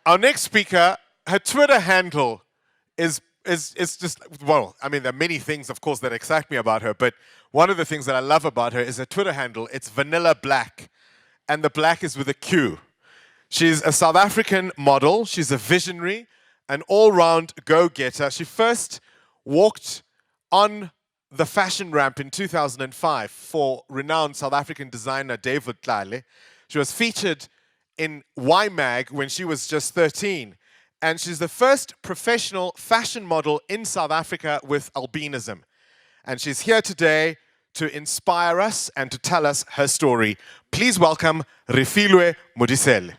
Our next speaker, her Twitter handle is just, well, I mean, there are many things, of course, that excite me about her, but one of the things that I love about her is her Twitter handle. It's Vanillablaq, and the black is with a Q. She's a South African model. She's a visionary, an all-round go-getter. She first walked on the fashion ramp in 2005 for renowned South African designer David Tlale. She was featured in Y-Mag when she was just 13. And she's the first professional fashion model in South Africa with albinism. And she's here today to inspire us and to tell us her story. Please welcome Refilwe Modiselle.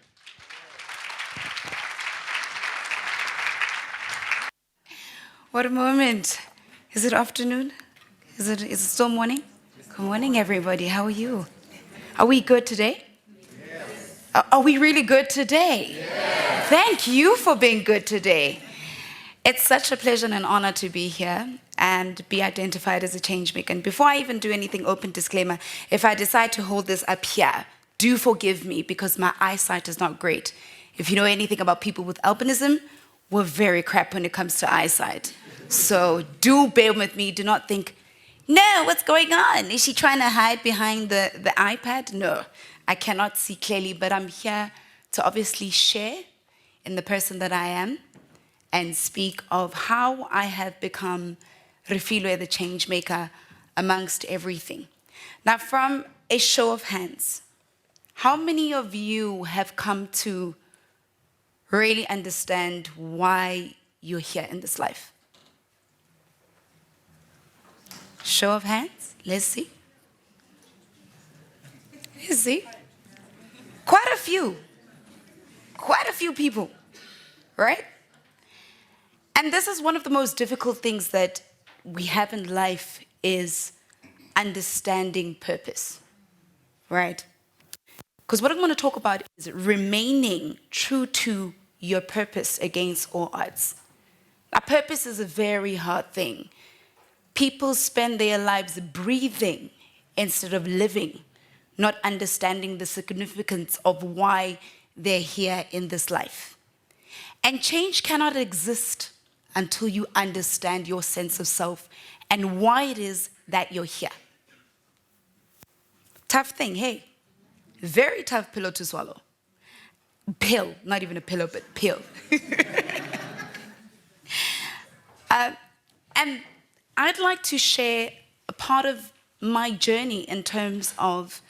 What a moment. Is it afternoon? Is it still morning? Good morning, everybody. How are you? Are we good today? Yes. Are we really good today? Yes. Thank you for being good today. It's such a pleasure and an honor to be here and be identified as a changemaker. And before I even do anything, open disclaimer, if I decide to hold this up here, do forgive me because my eyesight is not great. If you know anything about people with albinism, we're very crap when it comes to eyesight. So do bear with me. Do not think, no, what's going on? Is she trying to hide behind the iPad? No, I cannot see clearly, but I'm here to obviously share in the person that I am and speak of how I have become Refilwe the changemaker amongst everything. Now, from a show of hands, how many of you have come to really understand why you're here in this life? Show of hands. Let's see. Let's see. Quite a few. Quite a few people, right? And this is one of the most difficult things that we have in life is understanding purpose, right? Because what I'm going to talk about is remaining true to your purpose against all odds. Now, purpose is a very hard thing. People spend their lives breathing instead of living, not understanding the significance of why they're here in this life. And change cannot exist until you understand your sense of self and why it is that you're here. Tough thing, hey? Very tough pillow to swallow. Pill, not even a pillow, but pill. And I'd like to share a part of my journey in terms of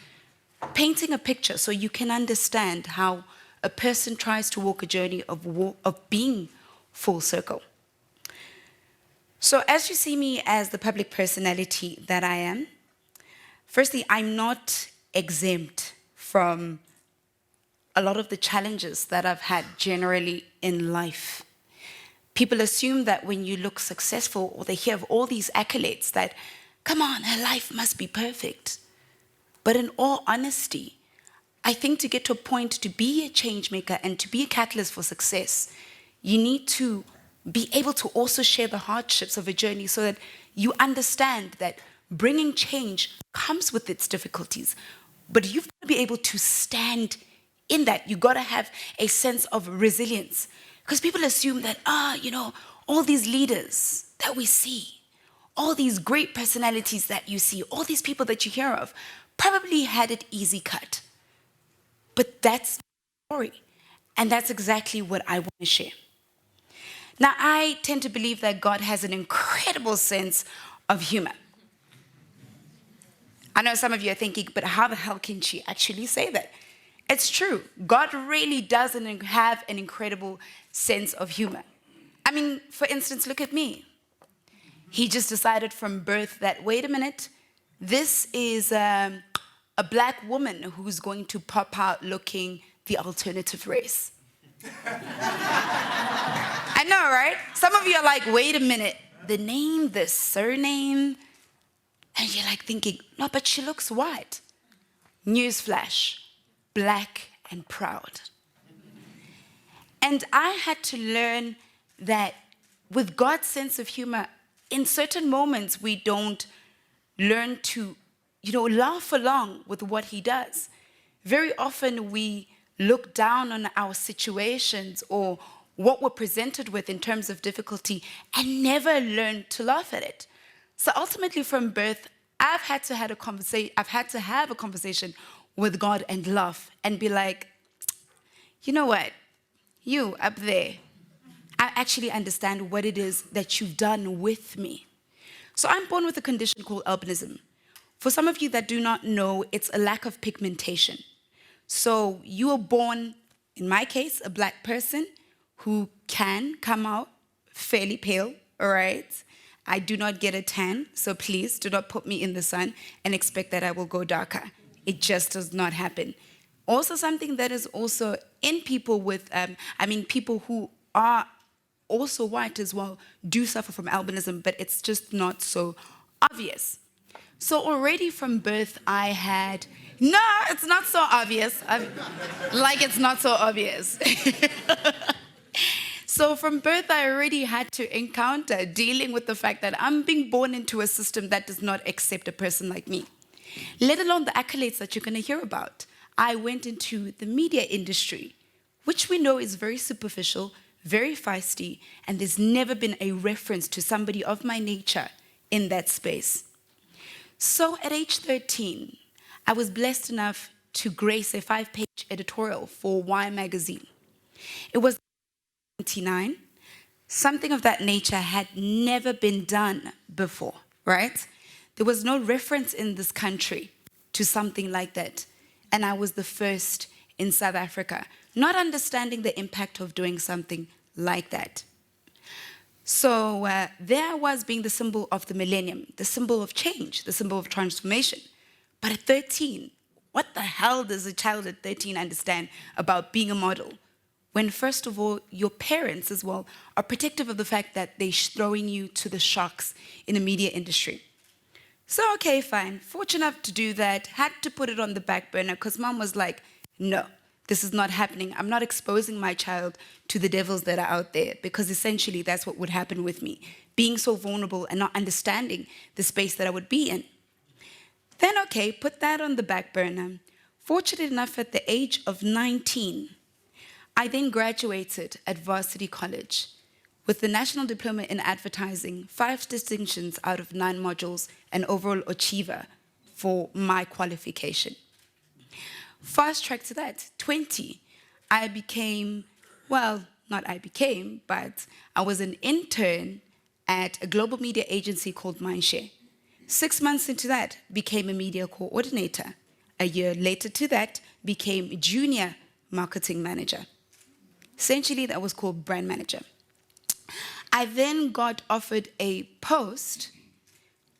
painting a picture so you can understand how a person tries to walk a journey of being full circle. So as you see me as the public personality that I am, firstly, I'm not exempt from a lot of the challenges that I've had generally in life. People assume that when you look successful or they hear of all these accolades that, come on, her life must be perfect. But in all honesty, I think to get to a point to be a change maker and to be a catalyst for success, you need to be able to also share the hardships of a journey so that you understand that bringing change comes with its difficulties. But you've got to be able to stand in that. You've got to have a sense of resilience. Because people assume that, all these leaders that we see, all these great personalities that you see, all these people that you hear of, probably had it easy cut. But that's the story. And that's exactly what I want to share. Now, I tend to believe that God has an incredible sense of humor. I know some of you are thinking, but how the hell can she actually say that? It's true. God really doesn't have an incredible sense of humor. I mean, for instance, look at me. He just decided from birth that, wait a minute, this is a black woman who's going to pop out looking the alternative race. I know, right? Some of you are like, wait a minute, the name, the surname, and you're like thinking, no, but she looks white. Newsflash. Black and proud. And I had to learn that with God's sense of humor, in certain moments we don't learn to, laugh along with what he does. Very often we look down on our situations or what we're presented with in terms of difficulty and never learn to laugh at it. So ultimately from birth, I've had to have a conversation with God and laugh and be like, you know what? You up there, I actually understand what it is that you've done with me. So I'm born with a condition called albinism. For some of you that do not know, it's a lack of pigmentation. So you are born, in my case, a black person who can come out fairly pale, all right? I do not get a tan, so please do not put me in the sun and expect that I will go darker. It just does not happen. Also something that is also in people with, people who are also white as well do suffer from albinism, but it's just not so obvious. So already from birth, I had, no, it's not so obvious. Like it's not so obvious. So from birth, I already had to encounter dealing with the fact that I'm being born into a system that does not accept a person like me, let alone the accolades that you're going to hear about. I went into the media industry, which we know is very superficial, very feisty, and there's never been a reference to somebody of my nature in that space. So at age 13, I was blessed enough to grace a 5-page editorial for Y magazine. It was 1999. Something of that nature had never been done before, right? There was no reference in this country to something like that. And I was the first in South Africa, not understanding the impact of doing something like that. So there I was being the symbol of the millennium, the symbol of change, the symbol of transformation. But at 13, what the hell does a child at 13 understand about being a model? When first of all, your parents as well are protective of the fact that they're throwing you to the sharks in the media industry. So, okay, fine. Fortunate enough to do that, had to put it on the back burner because mom was like, no, this is not happening. I'm not exposing my child to the devils that are out there because essentially that's what would happen with me, being so vulnerable and not understanding the space that I would be in. Then, okay, put that on the back burner. Fortunate enough at the age of 19, I then graduated at Varsity College with the National Diploma in Advertising, 5 distinctions out of 9 modules, and overall achiever for my qualification. Fast track to that, 20, I became, well, not I became, but I was an intern at a global media agency called Mindshare. 6 months into that, became a media coordinator. A year later to that, became junior marketing manager. Essentially, that was called brand manager. I then got offered a post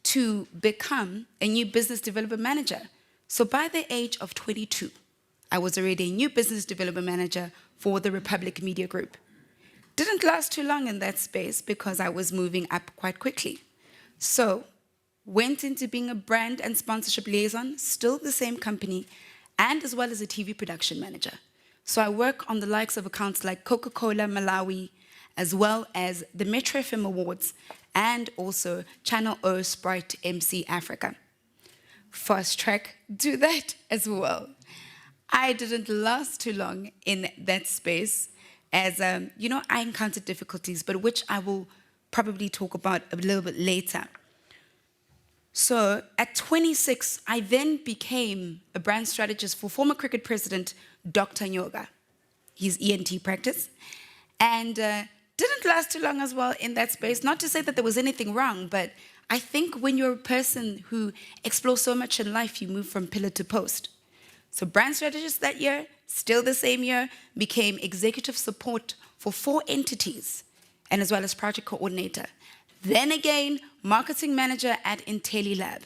to become a new business development manager. So by the age of 22, I was already a new business development manager for the Republic Media Group. Didn't last too long in that space because I was moving up quite quickly. So went into being a brand and sponsorship liaison, still the same company, and as well as a TV production manager. So I work on the likes of accounts like Coca-Cola Malawi, as well as the Metro FM Awards, and also Channel O Sprite MC Africa. Fast track, do that as well. I didn't last too long in that space as, I encountered difficulties, but which I will probably talk about a little bit later. So at 26, I then became a brand strategist for former cricket president, Dr. Nyoga, his ENT practice. And didn't last too long as well in that space. Not to say that there was anything wrong, but I think when you're a person who explores so much in life, you move from pillar to post. So brand strategist that year, still the same year, became executive support for 4 entities, and as well as project coordinator. Then again, marketing manager at IntelliLab.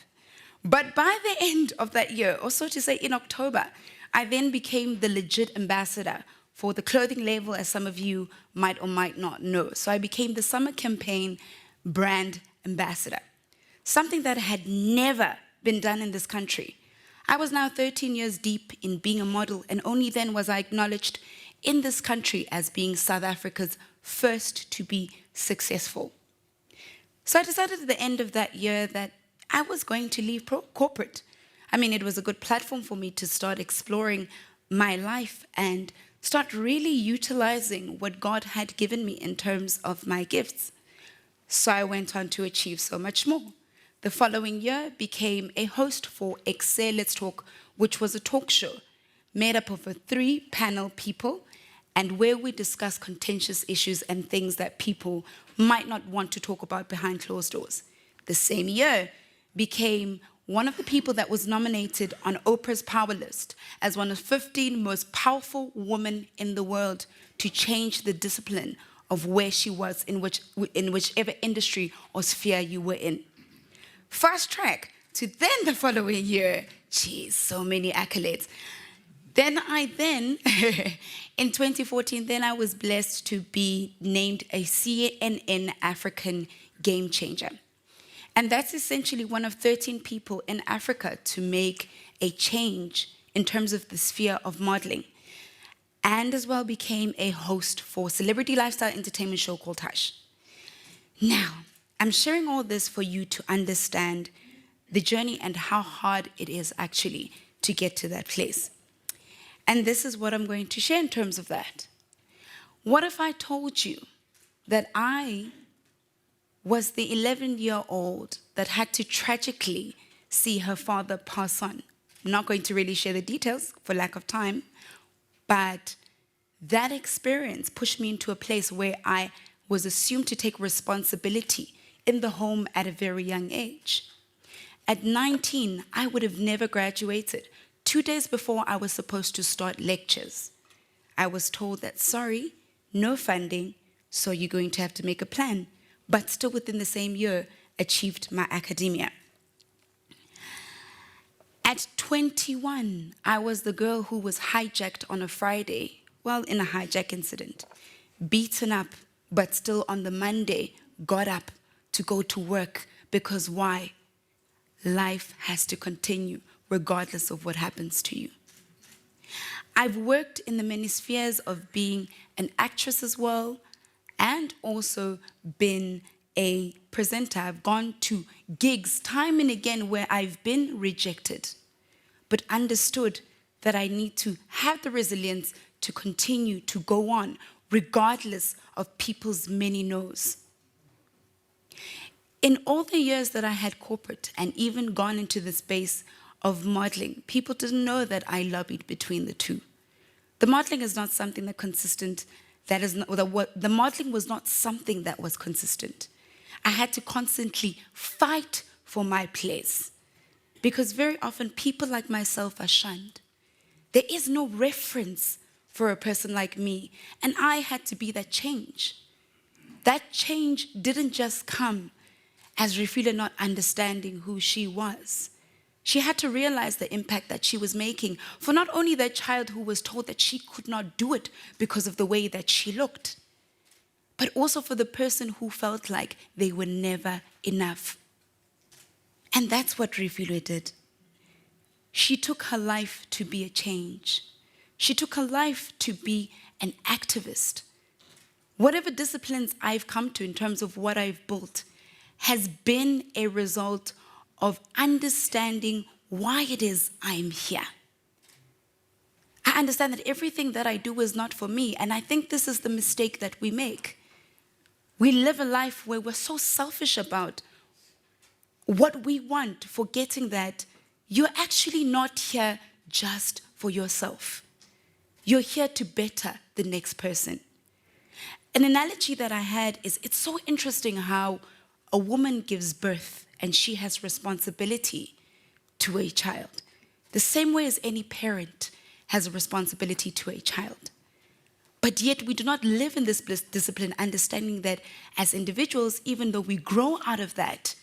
But by the end of that year, or so to say in October, I then became the legit ambassador for the clothing label, as some of you might or might not know. So I became the summer campaign brand ambassador, something that had never been done in this country. I was now 13 years deep in being a model, and only then was I acknowledged in this country as being South Africa's first to be successful. So I decided at the end of that year that I was going to leave corporate. I mean, it was a good platform for me to start exploring my life and start really utilizing what God had given me in terms of my gifts. So I went on to achieve so much more. The following year, became a host for Excel Let's Talk, which was a talk show made up of 3-panel people, and where we discuss contentious issues and things that people might not want to talk about behind closed doors. The same year, became one of the people that was nominated on Oprah's Power List as one of 15 most powerful women in the world to change the discipline of where she was in whichever industry or sphere you were in. Fast track to then the following year. Geez, so many accolades. Then in 2014, then I was blessed to be named a CNN African Game Changer. And that's essentially one of 13 people in Africa to make a change in terms of the sphere of modeling. And as well became a host for a celebrity lifestyle entertainment show called Hush. Now, I'm sharing all this for you to understand the journey and how hard it is actually to get to that place. And this is what I'm going to share in terms of that. What if I told you that I was the 11-year-old that had to tragically see her father pass on? I'm not going to really share the details for lack of time, but that experience pushed me into a place where I was assumed to take responsibility in the home at a very young age. At 19, I would have never graduated. 2 days before I was supposed to start lectures, I was told that, sorry, no funding, so you're going to have to make a plan. But still within the same year, achieved my academia. At 21, I was the girl who was hijacked on a Friday, well, in a hijack incident, beaten up, but still on the Monday, got up to go to work because why? Life has to continue regardless of what happens to you. I've worked in the many spheres of being an actress as well, and also been a presenter. I've gone to gigs time and again where I've been rejected, but understood that I need to have the resilience to continue to go on, regardless of people's many no's. In all the years that I had corporate and even gone into the space of modeling, people didn't know that I lobbied between the two. The modeling is not something that consistent. The modeling was not something that was consistent. I had to constantly fight for my place because very often people like myself are shunned. There is no reference for a person like me, and I had to be that change. That change didn't just come as Refilwe not understanding who she was. She had to realize the impact that she was making for not only that child who was told that she could not do it because of the way that she looked, but also for the person who felt like they were never enough. And that's what Refilwe did. She took her life to be a change. She took her life to be an activist. Whatever disciplines I've come to in terms of what I've built has been a result of understanding why it is I'm here. I understand that everything that I do is not for me, and I think this is the mistake that we make. We live a life where we're so selfish about what we want, forgetting that you're actually not here just for yourself. You're here to better the next person. An analogy that I had is, it's so interesting how a woman gives birth and she has responsibility to a child, the same way as any parent has a responsibility to a child. But yet we do not live in this discipline, understanding that as individuals, even though we grow out of that,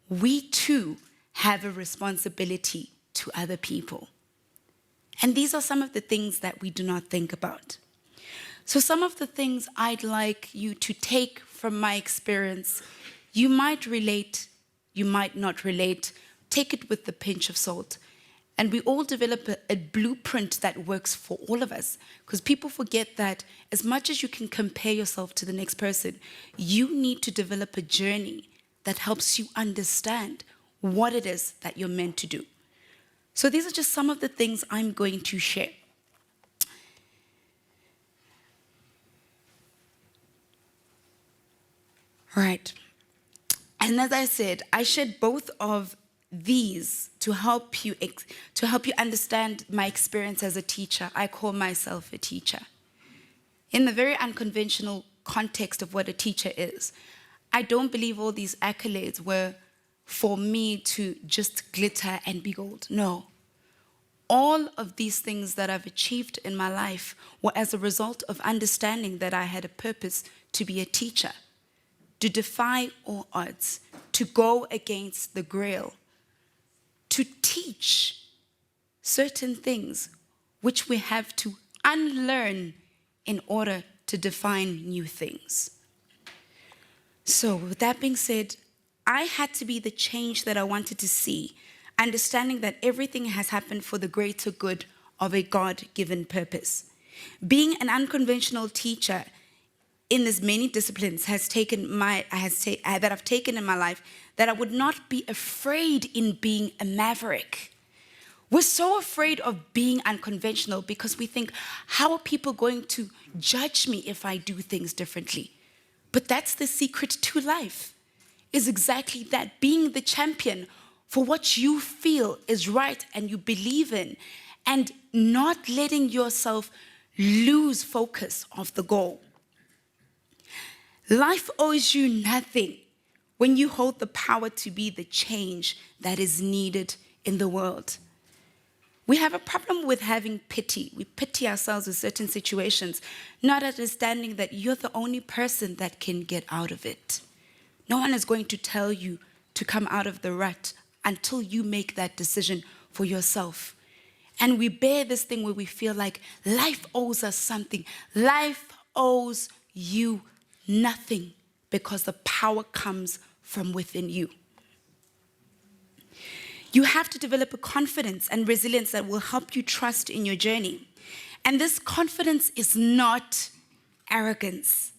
we too have a responsibility to other people. And these are some of the things that we do not think about. So some of the things I'd like you to take from my experience, you might relate, you might not relate, take it with a pinch of salt. And we all develop a blueprint that works for all of us. Because people forget that as much as you can compare yourself to the next person, you need to develop a journey that helps you understand what it is that you're meant to do. So these are just some of the things I'm going to share. Right. And as I said, I shared both of these to help you understand my experience as a teacher. I call myself a teacher. In the very unconventional context of what a teacher is, I don't believe all these accolades were for me to just glitter and be gold. No. All of these things that I've achieved in my life were as a result of understanding that I had a purpose to be a teacher, to defy all odds, to go against the grail, to teach certain things which we have to unlearn in order to define new things. So with that being said, I had to be the change that I wanted to see, understanding that everything has happened for the greater good of a God-given purpose. Being an unconventional teacher in as many disciplines that I've taken in my life, that I would not be afraid in being a maverick. We're so afraid of being unconventional because we think, how are people going to judge me if I do things differently? But that's the secret to life, is exactly that, being the champion for what you feel is right and you believe in, and not letting yourself lose focus of the goal. Life owes you nothing when you hold the power to be the change that is needed in the world. We have a problem with having pity. We pity ourselves in certain situations, not understanding that you're the only person that can get out of it. No one is going to tell you to come out of the rut until you make that decision for yourself. And we bear this thing where we feel like life owes us something. Life owes you nothing, because the power comes from within you. You have to develop a confidence and resilience that will help you trust in your journey. And this confidence is not arrogance,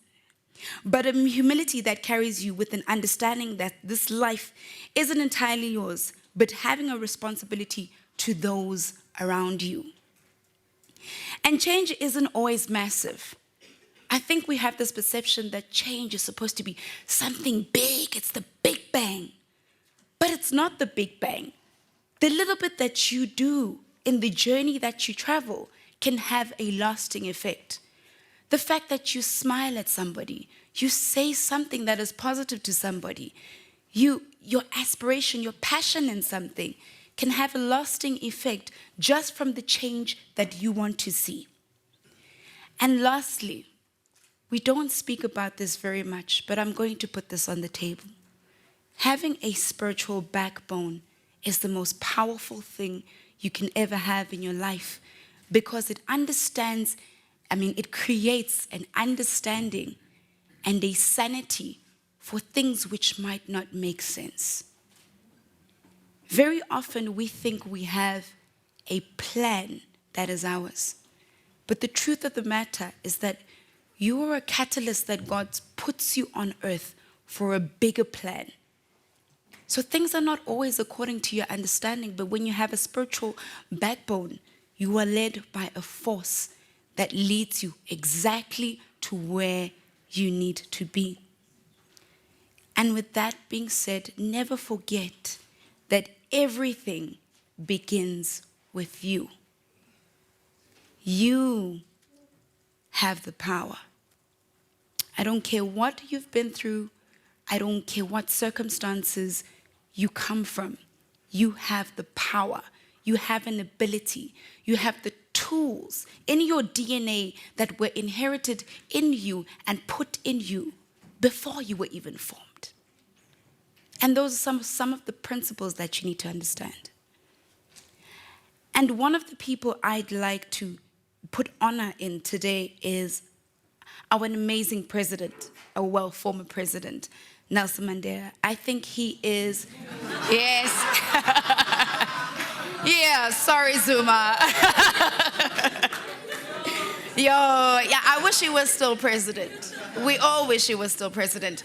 but a humility that carries you with an understanding that this life isn't entirely yours, but having a responsibility to those around you. And change isn't always massive. I think we have this perception that change is supposed to be something big. It's the Big Bang. But it's not the Big Bang. The little bit that you do in the journey that you travel can have a lasting effect. The fact that you smile at somebody, you say something that is positive to somebody, your aspiration, your passion in something can have a lasting effect just from the change that you want to see. And lastly, we don't speak about this very much, but I'm going to put this on the table. Having a spiritual backbone is the most powerful thing you can ever have in your life, because it it creates an understanding and a sanity for things which might not make sense. Very often we think we have a plan that is ours, but the truth of the matter is that you are a catalyst that God puts you on earth for a bigger plan. So things are not always according to your understanding, but when you have a spiritual backbone, you are led by a force that leads you exactly to where you need to be. And with that being said, never forget that everything begins with you. You have the power. I don't care what you've been through. I don't care what circumstances you come from. You have the power. You have an ability. You have the tools in your DNA that were inherited in you and put in you before you were even formed. And those are some of the principles that you need to understand. And one of the people I'd like to put honor in today is our amazing president, former president, Nelson Mandela. I think he is, yes. Yeah, sorry, Zuma. I wish he was still president. We all wish he was still president.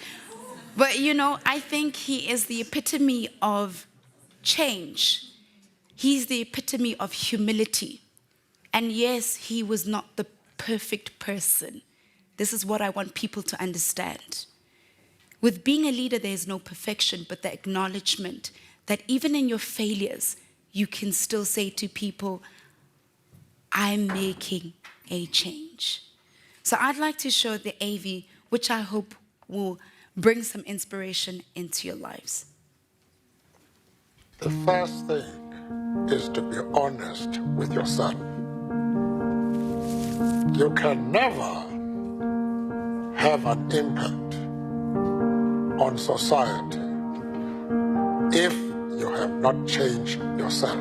But I think he is the epitome of change. He's the epitome of humility. And yes, he was not the perfect person. This is what I want people to understand. With being a leader, there is no perfection, but the acknowledgement that even in your failures, you can still say to people, I'm making a change. So I'd like to show the AV, which I hope will bring some inspiration into your lives. The first thing is to be honest with yourself. You can never have an impact on society if you have not changed yourself.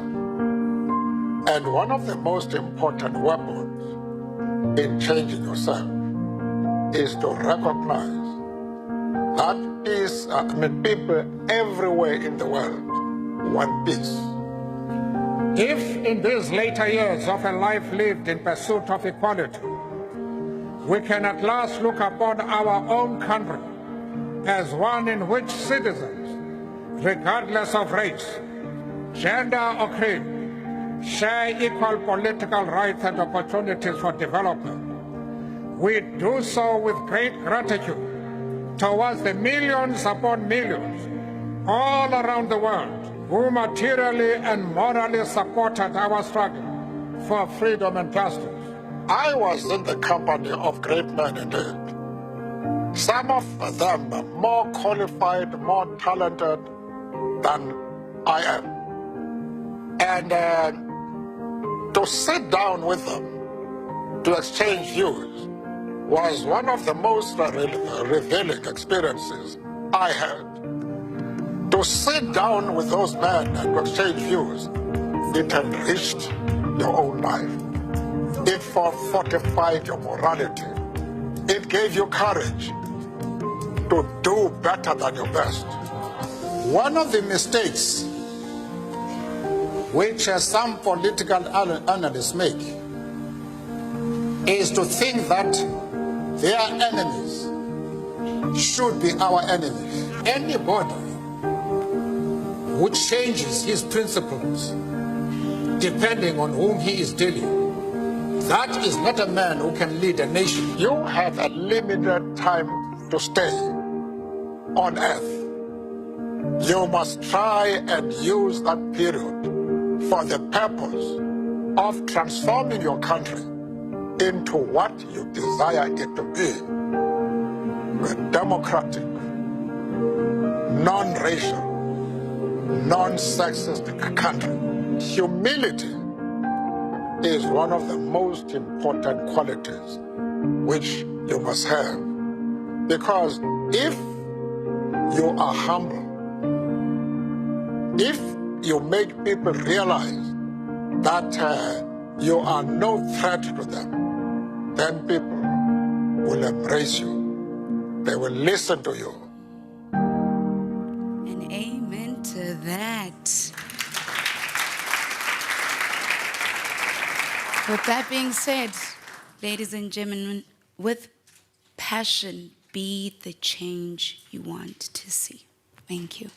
And one of the most important weapons in changing yourself is to recognize that people everywhere in the world want peace. If in these later years of a life lived in pursuit of equality, we can at last look upon our own country as one in which citizens, regardless of race, gender or creed, share equal political rights and opportunities for development, we do so with great gratitude towards the millions upon millions all around the world who materially and morally supported our struggle for freedom and justice. I was in the company of great men indeed. Some of them are more qualified, more talented than I am. And to sit down with them, to exchange views, was one of the most revealing experiences I had. To sit down with those men and to exchange views, it enriched your own life. It fortified your morality. It gave you courage to do better than your best. One of the mistakes which some political analysts make is to think that their enemies should be our enemies. Anybody who changes his principles depending on whom he is dealing, that is not a man who can lead a nation. You have a limited time to stay on earth. You must try and use that period for the purpose of transforming your country into what you desire it to be: a democratic, non-racial, non-sexist country. Humility is one of the most important qualities which you must have, because if you are humble, if you make people realize that you are no threat to them, then people will embrace you. They will listen to you. And amen to that. With that being said, ladies and gentlemen, with passion, be the change you want to see. Thank you.